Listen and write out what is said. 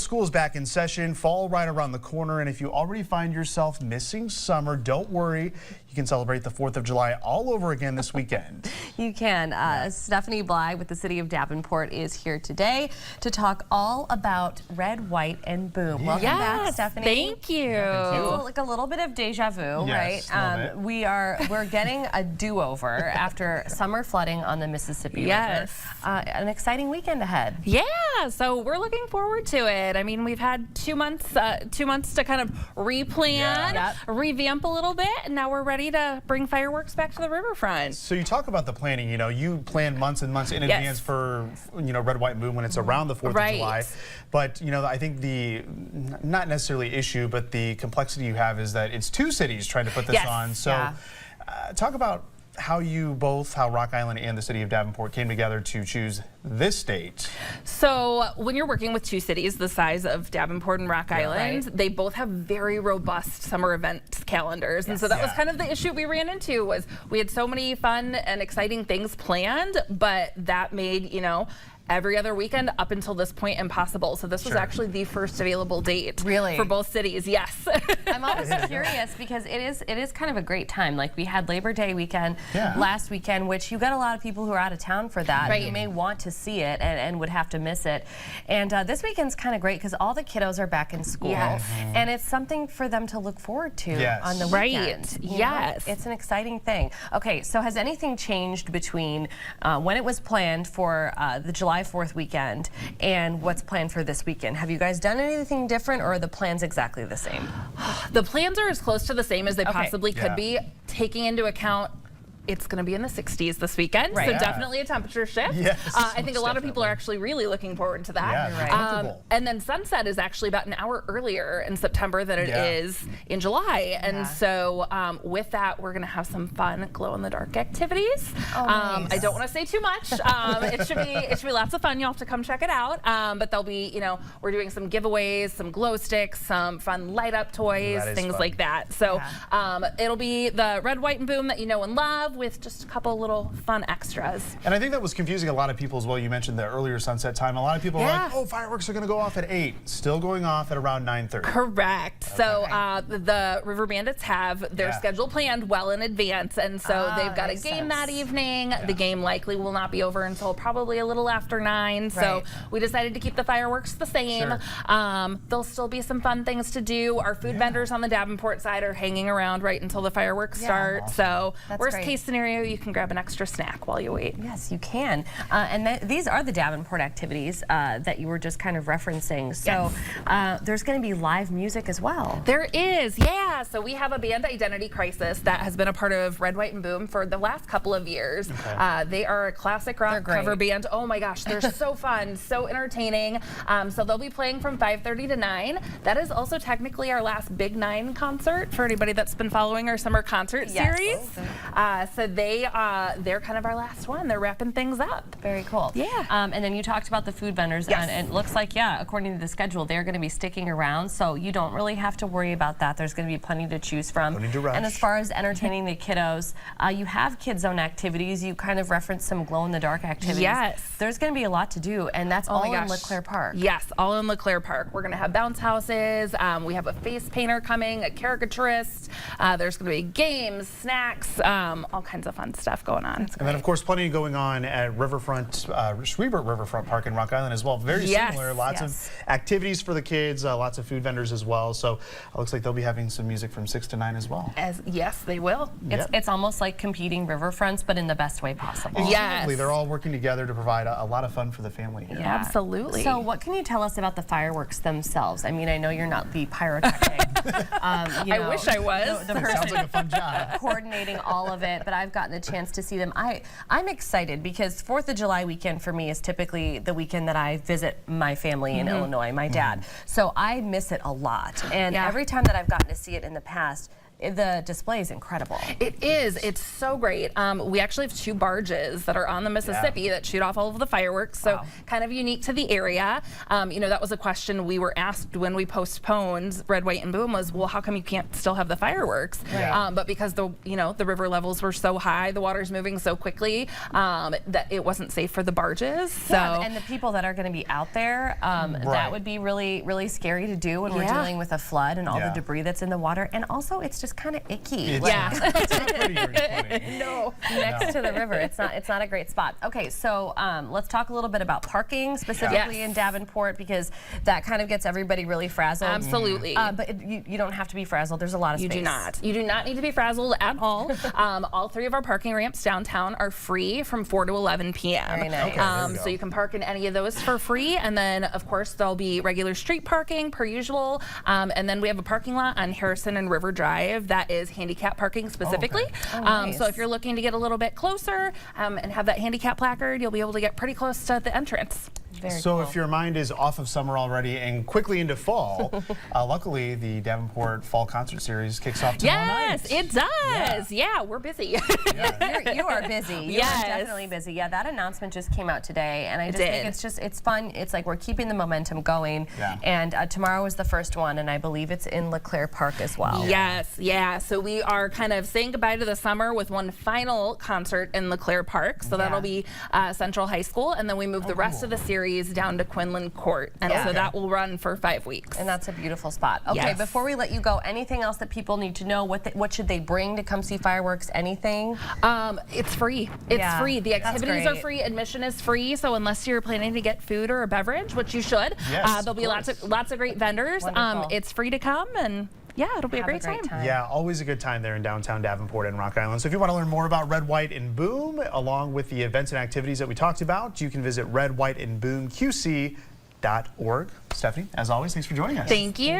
school is back in session, fall right around the corner, and if you already find yourself missing summer, don't worry. You can celebrate the 4th of July all over again this weekend. You can. Stephanie Bly with the City of Davenport is here today to talk all about Red, White, and Boom. Welcome back, Stephanie. Thank you. It's like a little bit of deja vu, yes, right? We're getting a do-over after summer flooding on the Mississippi River. An exciting weekend ahead. Yeah, so we're looking forward to it. I mean, we've had 2 months to kind of replan, revamp a little bit, and now we're ready to bring fireworks back to the riverfront. So you talk about the planning, you plan months and months in advance for, Red, White, and Boom when it's around the 4th of July. But, I think the, not necessarily issue, but the complexity you have is that it's 2 cities trying to put this on. So talk about how Rock Island and the City of Davenport came together to choose this date. So when you're working with 2 cities the size of Davenport and Rock Island, they both have very robust summer event calendars. And so that was kind of the issue we ran into, was we had so many fun and exciting things planned, but that made, every other weekend up until this point impossible. So this was actually the first available date for both cities. Yes. I'm always curious because it is kind of a great time. Like we had Labor Day weekend last weekend, which you got a lot of people who are out of town for that. You may want to see it and would have to miss it. And this weekend's kind of great because all the kiddos are back in school. And it's something for them to look forward to on the weekend. It's an exciting thing. Okay, so has anything changed between when it was planned for the July 4th weekend and what's planned for this weekend? Have you guys done anything different, or are the plans exactly the same? The plans are as close to the same as they possibly could be, taking into account it's going to be in the 60s this weekend, so definitely a temperature shift. I think a lot of people are actually really looking forward to that. And then sunset is actually about an hour earlier in September than it is in July. And so with that, we're going to have some fun glow-in-the-dark activities. I don't want to say too much. It should be lots of fun. You'll have to come check it out. But there'll be, we're doing some giveaways, some glow sticks, some fun light-up toys, things like that. So it'll be the Red, White, and Boom that you know and love, with just a couple little fun extras. And I think that was confusing a lot of people as well. You mentioned the earlier sunset time. A lot of people were like, oh, fireworks are going to go off at 8. Still going off at around 9:30. Correct. So the River Bandits have their schedule planned well in advance, and so they've got a game that evening. The game likely will not be over until probably a little after 9. So we decided to keep the fireworks the same. There'll still be some fun things to do. Our food vendors on the Davenport side are hanging around right until the fireworks start. So worst case scenario, you can grab an extra snack while you wait. Yes, you can. And these are the Davenport activities that you were just kind of referencing. So there's going to be live music as well. There is, So we have a band, Identity Crisis, that has been a part of Red, White, and Boom for the last couple of years. They are a classic rock cover band. Oh my gosh, they're so fun, so entertaining. So they'll be playing from 5:30 to 9. That is also technically our last Big 9 concert for anybody that's been following our summer concert series. So they're kind of our last one. They're wrapping things up. Very cool. And then you talked about the food vendors, and it looks like, according to the schedule, they're going to be sticking around, so you don't really have to worry about that. There's going to be plenty to choose from. No need to rush. And as far as entertaining the kiddos, you have Kid Zone activities. You kind of referenced some glow-in-the-dark activities. There's going to be a lot to do, and that's all in LeClaire Park. Yes, all in LeClaire Park. We're going to have bounce houses. We have a face painter coming, a caricaturist. There's going to be games, snacks, all kinds of fun stuff going on. And then, of course, plenty going on at Riverfront, Schwiebert Riverfront Park in Rock Island as well. Very similar. Lots of activities for the kids, lots of food vendors as well. So it looks like they'll be having some music from 6 to 9 as well. Yes, they will. It's almost like competing riverfronts, but in the best way possible. Exactly. They're all working together to provide a lot of fun for the family here. Absolutely. So what can you tell us about the fireworks themselves? I mean, I know you're not the pyrotechnic. I wish I was. The person sounds like a fun job. Coordinating all of it, but I've gotten a chance to see them. I'm excited because 4th of July weekend for me is typically the weekend that I visit my family in Illinois, my dad. So I miss it a lot. And every time that I've gotten to see it in the past, the display is incredible. It is. It's so great. We actually have 2 barges that are on the Mississippi that shoot off all of the fireworks, so kind of unique to the area. You know, that was a question we were asked when we postponed Red, White, and Boom was, well, how come you can't still have the fireworks? But because the river levels were so high, the water's moving so quickly that it wasn't safe for the barges. So and the people that are going to be out there, that would be really, really scary to do when we're dealing with a flood and all the debris that's in the water. And also, it's just kind of icky. It's not pretty Next to the river, it's not a great spot. Okay, so let's talk a little bit about parking specifically in Davenport, because that kind of gets everybody really frazzled. Absolutely. But you don't have to be frazzled. There's a lot of space. You do not. You do not need to be frazzled at all. All 3 of our parking ramps downtown are free from 4 to 11 p.m. Very nice. So you can park in any of those for free, and then of course there'll be regular street parking per usual, and then we have a parking lot on Harrison and River Drive that is handicap parking specifically. Nice. So if you're looking to get a little bit closer and have that handicap placard, you'll be able to get pretty close to the entrance. So if your mind is off of summer already and quickly into fall, luckily the Davenport Fall Concert Series kicks off tomorrow night. Yes, it does. Yeah, we're busy. You are busy. You are definitely busy. Yeah, that announcement just came out today, and I just think it's fun. It's like we're keeping the momentum going. And tomorrow is the first one, and I believe it's in LeClaire Park as well. Yes, yeah. So we are kind of saying goodbye to the summer with one final concert in LeClaire Park. So that'll be Central High School, and then we move the rest of the series down to Quinlan Court, and so that will run for 5 weeks. And that's a beautiful spot. Okay, before we let you go, anything else that people need to know? What should they bring to come see fireworks? Anything? It's free. It's free. The activities are free. Admission is free. So unless you're planning to get food or a beverage, which you should, there'll be lots of great vendors. It's free to come, and yeah, it'll be a great time. Yeah, always a good time there in downtown Davenport and Rock Island. So if you want to learn more about Red, White, and Boom, along with the events and activities that we talked about, you can visit redwhiteandboomqc.org. Stephanie, as always, thanks for joining us. Thank you.